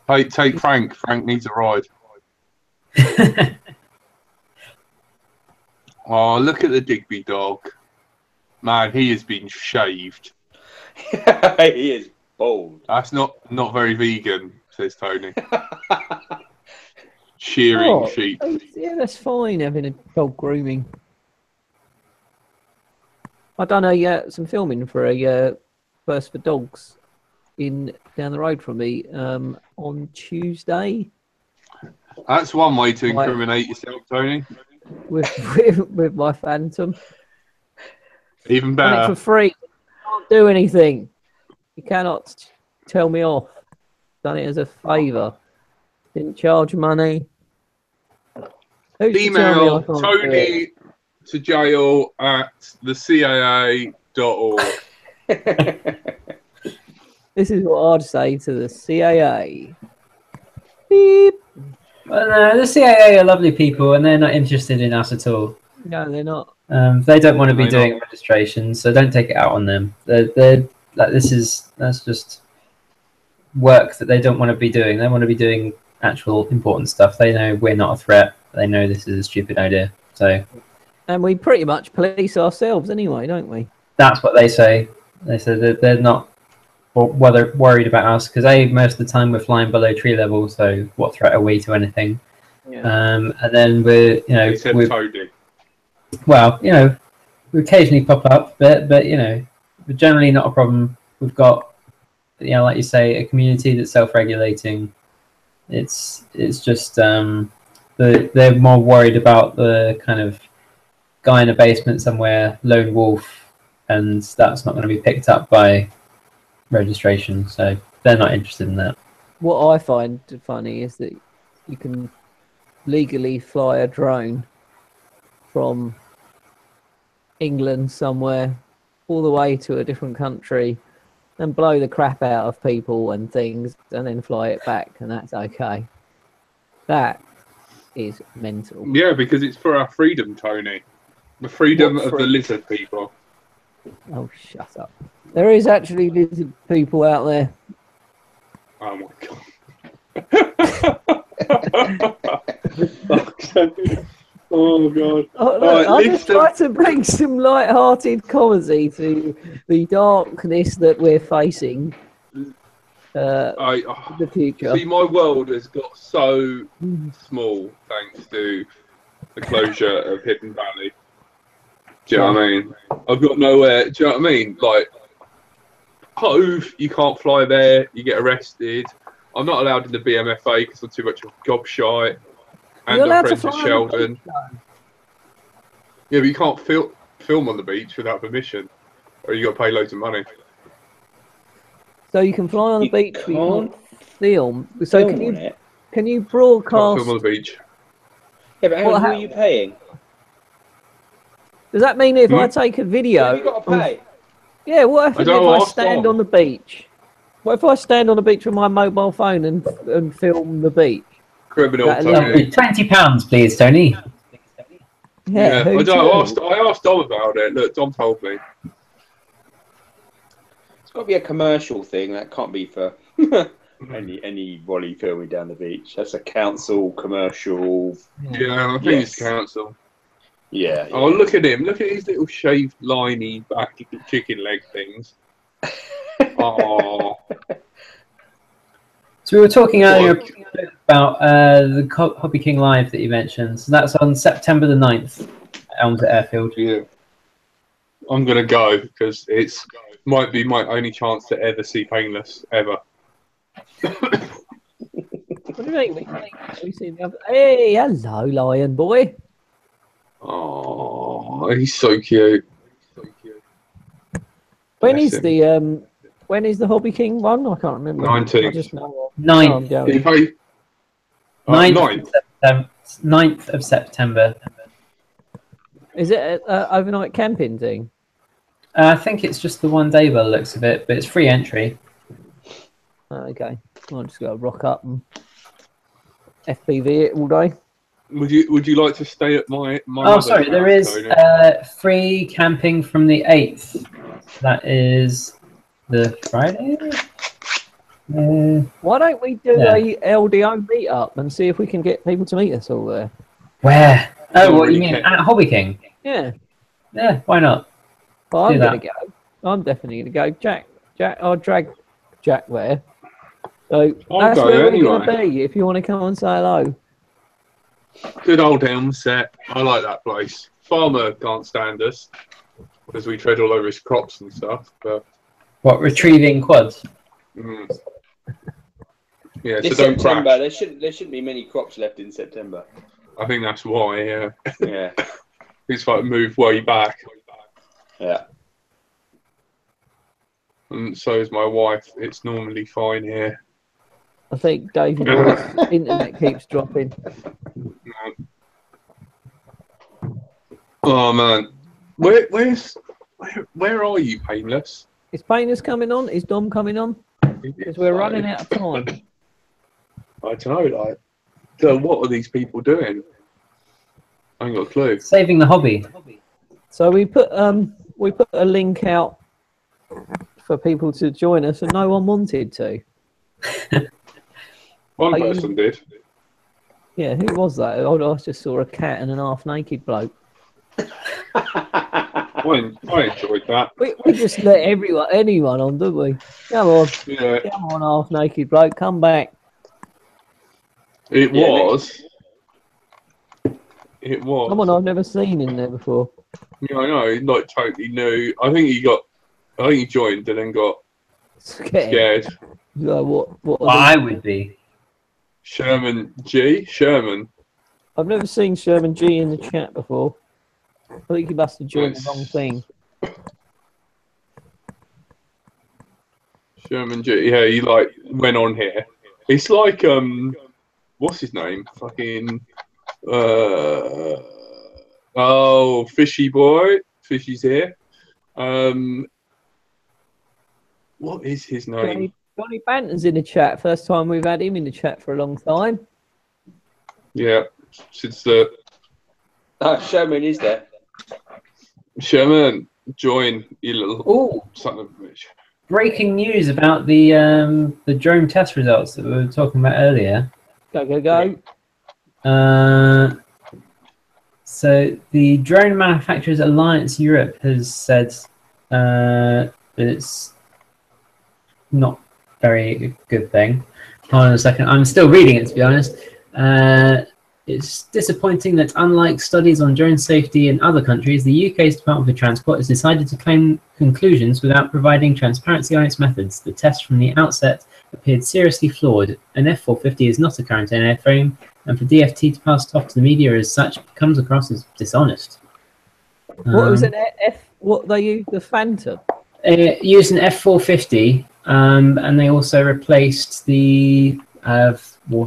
Hey, take Frank. Frank needs a ride. Oh, look at the Digby dog. Man, he has been shaved. He is bald. That's not very vegan, says Tony. Shearing sheep. Yeah, that's fine having a dog grooming. I done some filming for a First for Dogs down the road from me on Tuesday. That's one way to incriminate yourself, Tony. With my Phantom. Even Done better. it for free. Can't do anything. You cannot tell me off. Done it as a favour. Didn't charge money. Email Tony to jail at thecaa.org. This is what I'd say to the CAA. Beep. Well, no, the CIA are lovely people, and they're not interested in us at all. No, they're not. They don't want to be doing registrations, so don't take it out on them. They're like, that's just work that they don't want to be doing. They want to be doing actual important stuff. They know we're not a threat. They know this is a stupid idea. So, and we pretty much police ourselves anyway, don't we? That's what they say. They say that they're not worried about us because most of the time we're flying below tree level. So what threat are we to anything? Yeah. And then we're Tony. Well, we occasionally pop up, but we're generally not a problem. We've got, like you say, a community that's self-regulating. It's just they're more worried about the kind of guy in a basement somewhere, lone wolf, and that's not going to be picked up by registration. So they're not interested in that. What I find funny is that you can legally fly a drone from England somewhere all the way to a different country and blow the crap out of people and things and then fly it back, and that's okay. That is mental. Yeah, because it's for our freedom, Tony. The freedom of the lizard people. Oh, shut up. There is actually lizard people out there. Oh my god. Oh god! Oh, look, Right, I just try to bring some light-hearted comedy to the darkness that we're facing. The future. See, my world has got so small thanks to the closure of Hidden Valley. Do you know what I mean? I've got nowhere. Do you know what I mean? Like, Hove, you can't fly there. You get arrested. I'm not allowed in the BMFA because I'm too much of a gobshite. And You're allowed I'm to friends with fly on the Sheldon. beach, though. Yeah, but you can't film on the beach without permission, or you got to pay loads of money. So you can fly on the You beach, but you can't can't film. So film can on you it. can you Can't broadcast? film on the beach. Yeah, but hang Well, on, who how- are you paying? Does that mean if I Hmm? take a Who video? have you got to pay? Yeah, what I happens don't if know, I ask stand Dom. on the beach? What if I stand on the beach with my mobile phone and film the beach? Criminal, That Tony. £20, please, Tony. Yeah, who I don't. to? I asked Dom about it. Look, Dom told me. It's got to be a commercial thing. That can't be for any Wally filming down the beach. That's a council commercial. Yeah, I think Yes. it's council. Yeah. Oh, look at him! Look at his little shaved, liney back chicken leg things. Oh, So we were talking earlier about the Hobby King Live that you mentioned. So that's on September the 9th at Elms Airfield. yeah. I'm gonna go because it's might be my only chance to ever see Painless ever. What do you mean? We see the other... Hey, hello, lion boy. Oh, he's so cute. When Bless is him. the Hobby King one? I can't remember. 19th. I just know. 9th, Oh, Did you pay? 9th of September. is it an overnight camping thing? I think it's just the one day by the looks of it, but it's free entry. Okay, I'll just go rock up and FPV it all day. Would you like to stay at my Oh, mother's sorry, there house, is Tony? free camping from the 8th. That is the Friday? Why don't we do Yeah. a LDO meetup and see if we can get people to meet us all there? Where? Oh, Don't what really you mean care. at Hobby King? Yeah, Yeah, why not? well, I'm Do gonna that. go. I'm definitely gonna go. Jack, I'll drag Jack there. So I'll that's go where we're anyway. gonna be. If you want to come and say hello. Good old Elmset. I like that place. Farmer can't stand us because we tread all over his crops and stuff. But What, retrieving quads? yeah, so This don't September, crash. there shouldn't be many crops left in September. I think that's why. Yeah, Yeah. it's like move way back, Yeah. and so is my wife. It's normally fine here. I think Davey Boy's internet keeps dropping. Oh man, where are you, Painless? Is Painless coming on? Is Dom coming on? Because we're running out of time. I don't know. Like, so what are these people doing? I ain't got a clue. Saving the hobby. So we put a link out for people to join us, and no one wanted to. One Are you- person did. Yeah, who was that? I just saw a cat and an half-naked bloke. I enjoyed that. We just let anyone on, didn't we? Come on, Yeah, come on, half-naked bloke, come back. it Yeah, was. It was. Someone I've never seen in there before. Yeah, I know. Like totally new. I think he joined and then got scared. Like, what Well, I would be. Sherman. I've never seen Sherman G in the chat before. I think he must have joined the wrong thing. Sherman G. Yeah, he like went on here. It's like what's his name? Fucking oh, Fishy boy. Fishy's here. What is his name? Johnny Banton's in the chat. First time we've had him in the chat for a long time. Yeah, since the Sherman is there. Sherman join you little Oh, son of a bitch. breaking news about the drone test results that we were talking about earlier. Go, go, go. So the Drone Manufacturers Alliance Europe has said that it's not very good thing. Hold on a second. I'm still reading it, to be honest. It's disappointing that unlike studies on drone safety in other countries, the UK's Department for Transport has decided to claim conclusions without providing transparency on its methods. The test from the outset appeared seriously flawed. An F450 is not a current airframe, and for DFT to pass it off to the media as such comes across as dishonest. What was an F? What they use? The Phantom. Used an F450, and they also replaced the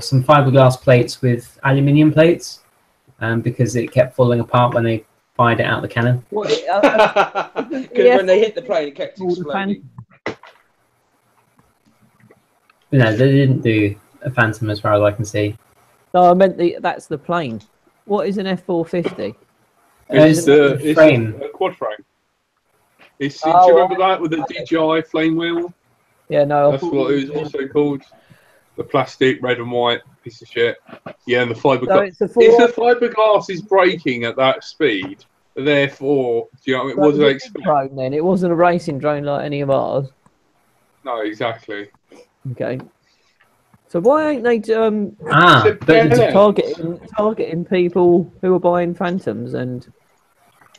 some fiberglass plates with aluminium plates, because it kept falling apart when they fired it out the cannon. Because when they hit the plane, it kept exploding. No, they didn't do a Phantom as far as I can see. No, I meant that's the plane. What is an F450? It's the frame. a quad frame. Do you remember that with the DJI flame wheel? Yeah, no. That's what it was also called. The plastic, red and white piece of shit. Yeah, and the fiberglass. So if the fiberglass is breaking at that speed, therefore, do you know what I mean? It was a drone then. It wasn't a racing drone like any of ours. No, exactly. Okay. So why ain't they targeting people who are buying Phantoms and?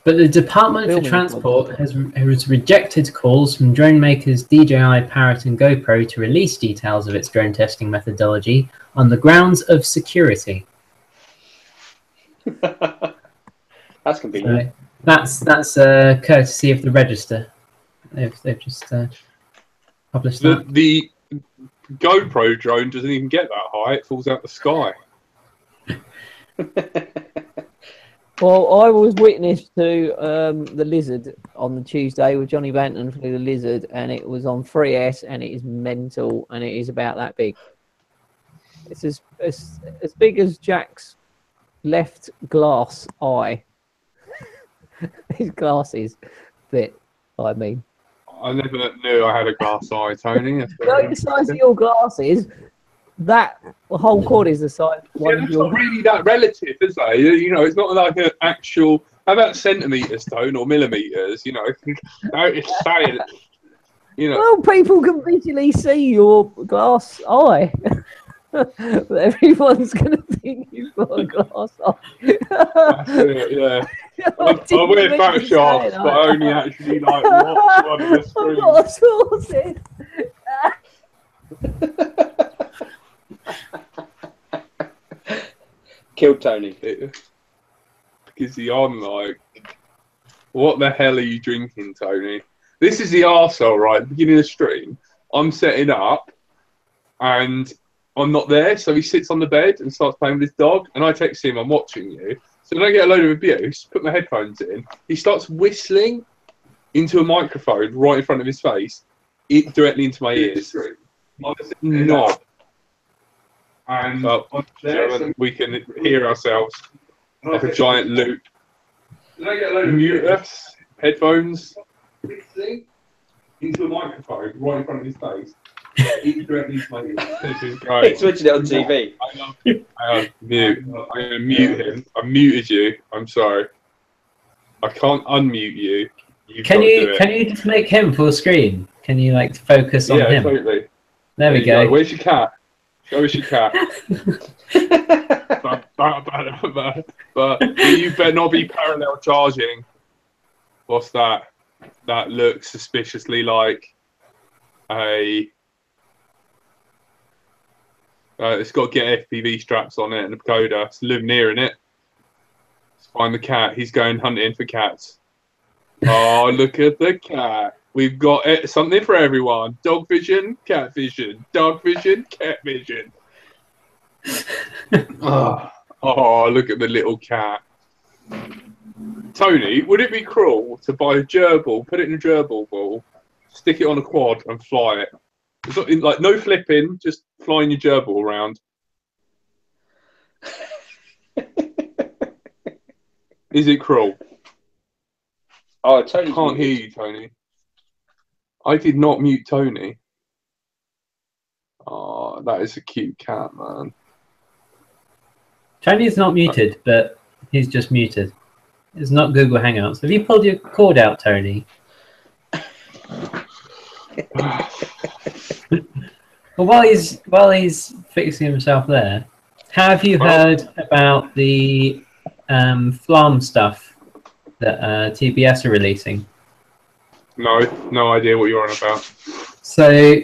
But the Department for Transport has rejected calls from drone makers DJI, Parrot and GoPro to release details of its drone testing methodology on the grounds of security. That's convenient. So that's courtesy of the Register. They've just published that. The GoPro drone doesn't even get that high; it falls out the sky. Well, I was witness to the Lizard on the Tuesday with Johnny Banton flew the Lizard, and it was on 3S, and it is mental, and it is about that big. It's as big as Jack's left glass eye. His glasses fit. I mean, I never knew I had a glass eye, Tony. the size of your glasses. That whole quad is the size. Yeah, it's not really that relative, is it? You know, it's not like an actual. How about centimeters, Tone, or millimeters? You know, it's saying. You know. Well, people can visually see your glass eye. But everyone's going to think you've got a glass eye. That's it, yeah. I wear Photoshop, but I only actually like watch one of the screens. I'm not sources. Killed Tony. Because I'm like, what the hell are you drinking, Tony? This is the arsehole, right? At the beginning of the stream, I'm setting up and I'm not there. So he sits on the bed and starts playing with his dog. And I text him, I'm watching you. So then I get a load of abuse, put my headphones in. He starts whistling into a microphone right in front of his face, directly into my ears. Knob. And we can hear ourselves like a giant loop. Mute us, headphones, into a microphone right in front of his face. This is great. He's switching it on TV. Mute. I'm going to mute him. I muted you. I'm sorry. I can't unmute you. Can you just make him full screen? Can you like focus on him? Yeah, totally. There we go. Where's your cat? Show us your cat. but you better not be parallel charging. What's that? That looks suspiciously like a. It's got to get FPV straps on it and a pagoda. It's live near in it. Let's find the cat. He's going hunting for cats. Oh, look at the cat. We've got something for everyone. Dog vision, cat vision. Dog vision, cat vision. Oh, look at the little cat. Tony, would it be cruel to buy a gerbil, put it in a gerbil ball, stick it on a quad and fly it? It's not, like no flipping, just flying your gerbil around. Is it cruel? Oh, Tony Can't hear you, Tony. I did not mute Tony. Oh, that is a cute cat, man. Tony's not muted, but he's just muted. It's not Google Hangouts. Have you pulled your cord out, Tony? Well, while he's fixing himself there, have you heard about the Flam stuff that TBS are releasing? No idea what you're on about. So,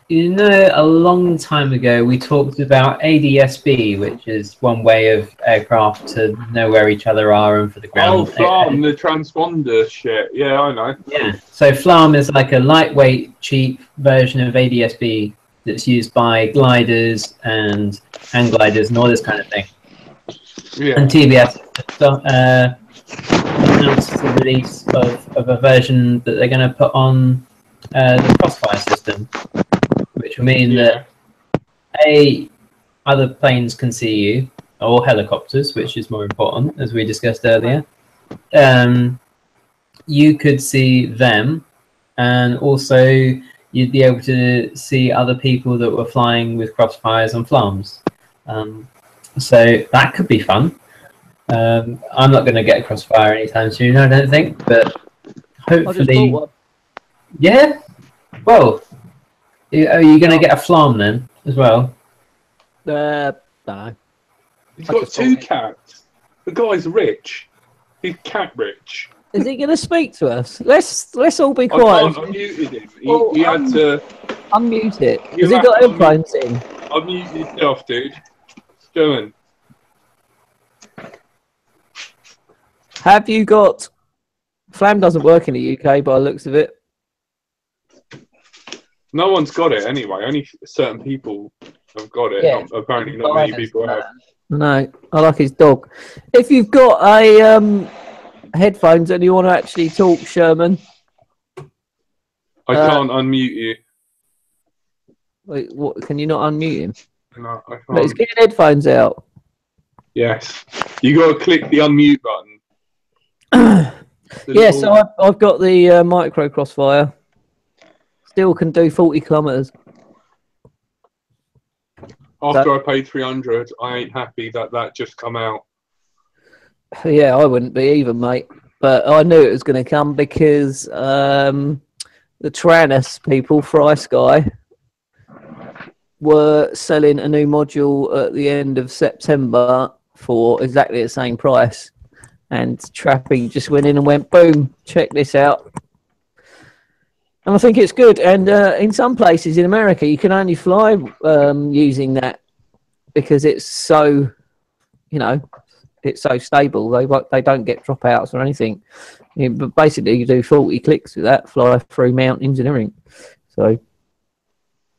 you know, a long time ago we talked about ADSB, which is one way of aircraft to know where each other are and for the ground. Oh, Flam, the transponder shit. Yeah, I know. Yeah. So Flam is like a lightweight, cheap version of ADSB that's used by gliders and hang gliders and all this kind of thing. Yeah. And TBS announced the release of a version that they're going to put on the Crossfire system, which will mean that other planes can see you, or helicopters, which is more important, as we discussed earlier. You could see them, and also you'd be able to see other people that were flying with Crossfires and Flams. So that could be fun. I'm not going to get a Crossfire anytime soon, I don't think, but hopefully. Yeah? Well, are you going to get a Flam then, as well? No. He's got 2 cats. The guy's rich. He's cat rich. Is he going to speak to us? Let's all be I quiet. can't unmuted him. He had to unmute it. You Has he have got to headphones in? unmute yourself, dude. Doing. Have you got? Flam doesn't work in the UK by the looks of it. No one's got it anyway. Only certain people have got it. Yeah. Apparently, not many people have. No, I like his dog. If you've got a headphones and you want to actually talk, Sherman. I can't unmute you. Wait, what? Can you not unmute him? No, I can't. Let's get your headphones out. Yes. You got to click the unmute button. Yeah, so I've got the micro Crossfire. Still can do 40 kilometers. After I paid 300, I ain't happy that just come out. Yeah, I wouldn't be either, mate. But I knew it was going to come because the Tyrannus people, Fry Sky, were selling a new module at the end of September for exactly the same price. And Trapping just went in and went, boom, check this out. And I think it's good. And in some places in America, you can only fly using that because it's so, you know, it's so stable. They don't get dropouts or anything. Yeah, but basically, you do 40 clicks with that, fly through mountains and everything. So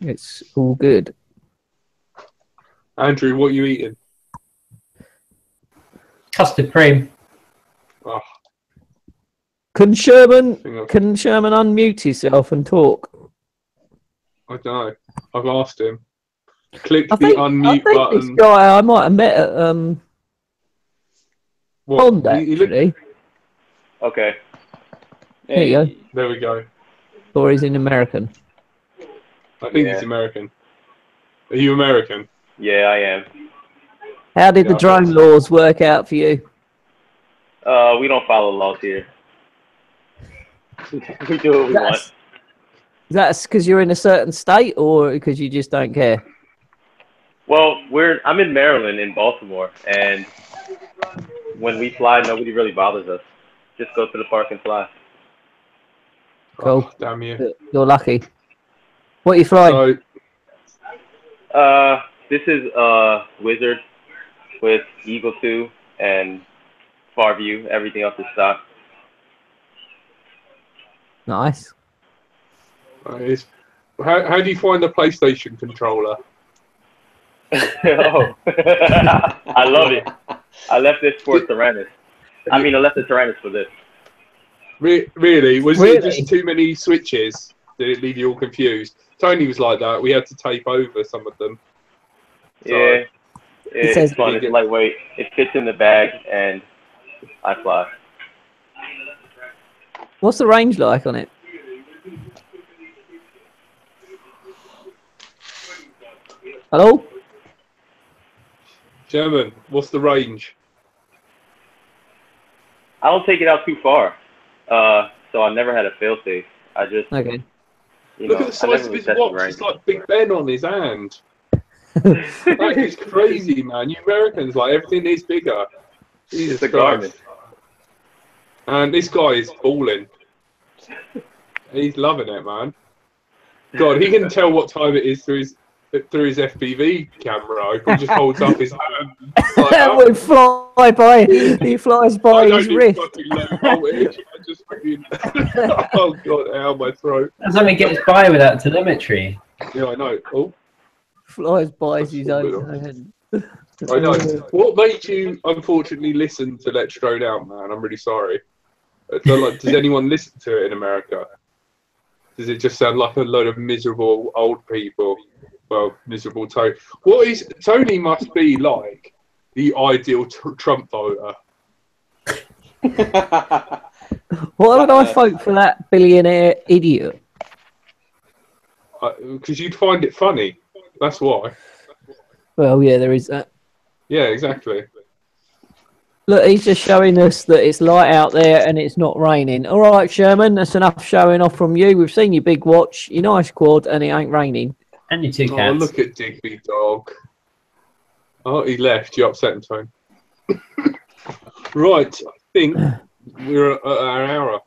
it's all good. Andrew, what are you eating? Custard cream. Oh, Can Sherman unmute himself and talk? I don't know. I've asked him. Click the I unmute think button. this guy I might have met at Pond, actually. Okay. There you go. There we go. Or he's in American. I think he's American. Are you American? Yeah, I am. How did the drone laws work out for you? We don't follow laws here. We do what we want. That's because you're in a certain state, or because you just don't care? Well, I'm in Maryland, in Baltimore, and when we fly, nobody really bothers us. Just go to the park and fly. Cool. Oh, damn you. You're lucky. What are you flying? So, this is Wizard with Eagle 2 and Far View. Everything else is stock. Nice. Nice. How do you find the PlayStation controller? Oh, I love it. I left this for Tyrannus. I left the Tyrannus for this. Really? Was it just too many switches? Did it leave you all confused? Tony was like that. We had to tape over some of them. So, yeah. It's fun. It's lightweight. It fits in the bag, and I fly. What's the range like on it? Hello? Sherman, what's the range? I don't take it out too far, so I never had a fail-safe. I just, Okay. Look at the size of his watch. It's like Big Ben on his hand. That is crazy, man. You Americans, like, everything is bigger. Jesus It's a Christ. garment. And this guy is balling. He's loving it, man. God, he can tell what time it is through his FPV camera. He just holds up his hand. Like, That would fly by. He flies by his wrist. Fucking low voltage. I just fucking... Oh God, ow, my throat. That's how he gets by without telemetry. Yeah, I know. Oh, Flies by his own hand. I know. What made you unfortunately listen to Let's Drone Out, man? I'm really sorry. So, like, does anyone listen to it in America? Does it just sound like a load of miserable old people? Well, miserable Tony. Tony must be like the ideal Trump voter. Why would I vote for that billionaire idiot? Because you'd find it funny. That's why. Well, yeah, there is that. Yeah, exactly. Look, he's just showing us that it's light out there and it's not raining. All right, Sherman, that's enough showing off from you. We've seen your big watch, your nice quad, and it ain't raining. And your two Oh, cats. look at Digby dog. Oh, he left. You upset him, Tony. Right, I think we're at our hour.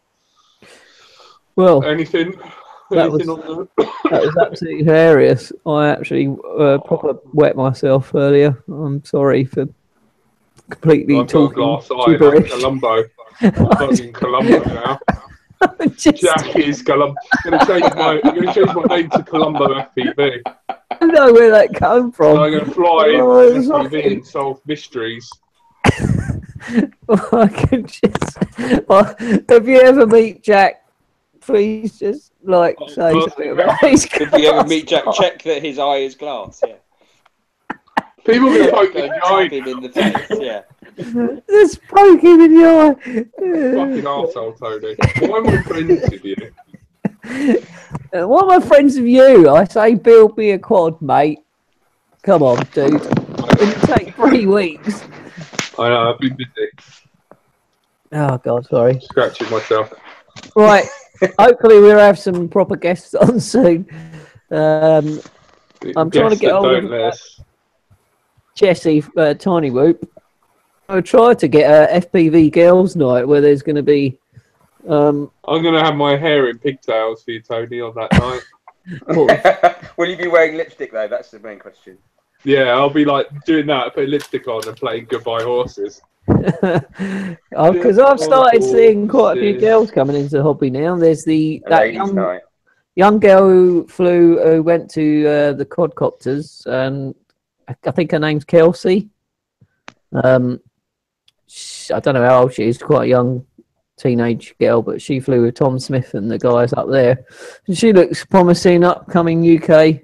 Well, Anything? That Anything was- on the... that was absolutely hilarious. I actually proper wet myself earlier. I'm sorry for completely I've got a talking glass eye like gibberish. Columbo. I'm fucking Columbo now. Just, Jack is Columbo. I'm going to change my name to Columbo FPV. I don't know where that came from. I'm going to fly Oh, in it's FPV okay. and solve mysteries. I can just. If you ever meet Jack, please just like say well, something about his If you ever meet Jack, glass. check that his eye is glass. Yeah. People are going to poke Go me in and the tap eye. him in the face. Yeah. Just poke him in the eye. Fucking arsehole, Tony. Why am I friends with you? Why am I friends with you? I say build me a quad, mate. Come on, dude. It'll take 3 weeks. I know, I've been busy. Oh, God, sorry. Scratching myself. Right. Hopefully we'll have some proper guests on soon. I'm trying to Guess get that hold don't of let us. Jessie, Tiny Whoop. I tried to get a FPV girls' night where there's going to be... I'm going to have my hair in pigtails for you, Tony, on that night. Will you be wearing lipstick though? That's the main question. Yeah, I'll be like doing that, putting lipstick on and playing Goodbye Horses. Because I've started seeing quite a few girls coming into the hobby now. There's that Ladies' night. young girl who went to the quadcopters, and I think her name's Kelsey. I don't know how old she is, quite a young teenage girl, but she flew with Tom Smith and the guys up there. And she looks promising upcoming UK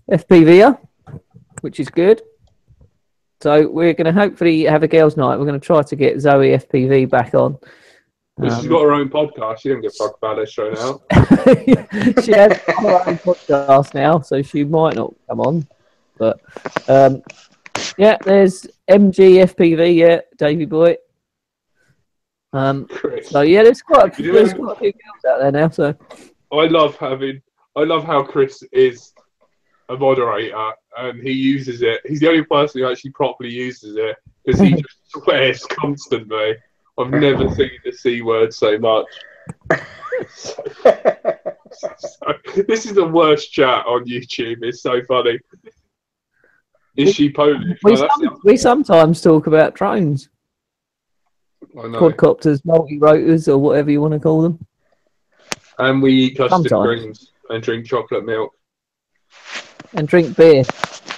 FPVer, which is good. So we're going to hopefully have a girls' night. We're going to try to get Zoe FPV back on. Well, she's got her own podcast. She don't give a fuck about it showing out. She has her own podcast now, so she might not come on. But yeah, there's MG FPV, yeah, Davey boy. Chris. So yeah, there's quite a few girls out there now. So I love how Chris is a moderator and he uses it. He's the only person who actually properly uses it because he just swears constantly. I've never seen the C word so much. So, this is the worst chat on YouTube. It's so funny. Is she Polish? we sometimes talk about drones, I know. quadcopters, multi-rotors, or whatever you want to call them. And we eat custard Sometimes. creams and drink chocolate milk. And drink beer.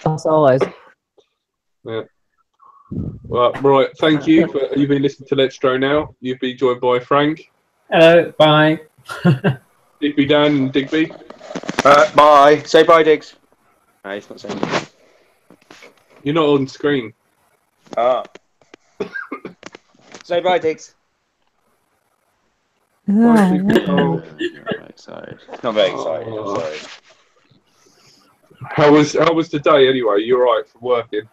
Us eyes. Yeah. Well, right. Thank you for you've been listening to Let's Drone Out. You've been joined by Frank, Hello, bye. Digby Dan, and Digby. Bye. Say bye, Diggs. No, he's not saying bye. You're not on screen. Ah. Say bye, Diggs. Bye, Digby. Oh. You're very excited. Not very excited. I'm sorry. How was the day anyway? You all right for working?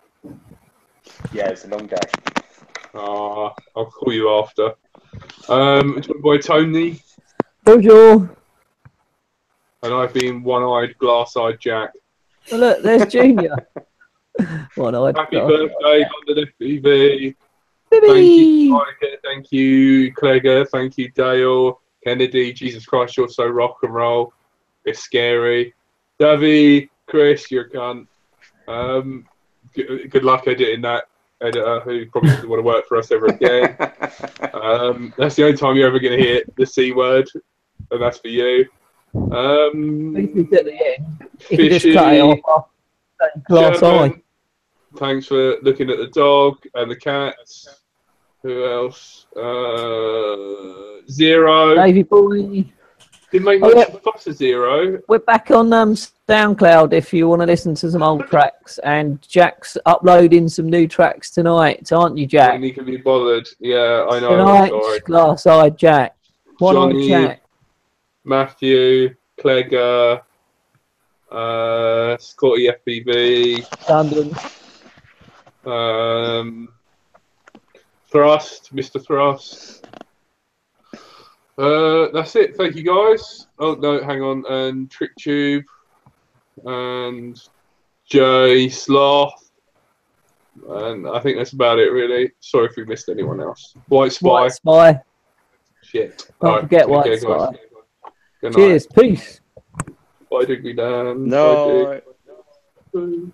Yeah, it's a long day. I'll call you after. Joined by Tony, Bonjour. and I've been one-eyed, glass-eyed Jack. Oh, look, there's Junior. One-eyed. Happy birthday, London FPV. Thank Baby. you, Micah. Thank you, Clegger. Thank you, Dale. Kennedy. Jesus Christ, you're so rock and roll. It's scary. Davy, Chris, you're a cunt. Good luck editing that. Editor who probably doesn't want to work for us ever again. That's the only time you're ever going to hear the C word, and that's for you. At the end. You can just Fishy, cut it off. Glass Sherman, eye. thanks for looking at the dog and the cats. Who else? Zero. Davey boy. Didn't make Oh, much yeah. fuss of Zero. We're back on SoundCloud if you want to listen to some old tracks. And Jack's uploading some new tracks tonight, aren't you, Jack? When he can be bothered. Yeah, I know. Tonight, Sorry. glass-eyed Jack. One-eyed Johnny, Jack. Matthew, Clegger, Scotty FPV, London. Thrust, Mr. Thrust. That's it. Thank you, guys. Oh no, hang on. And TrickTube and Jay Sloth. And I think that's about it, really. Sorry if we missed anyone else. White Spy. White Spy. Shit. Don't forget White guys. Spy. Good night. Cheers. Peace. Bye, Digby Dan. No. Bye, Dig.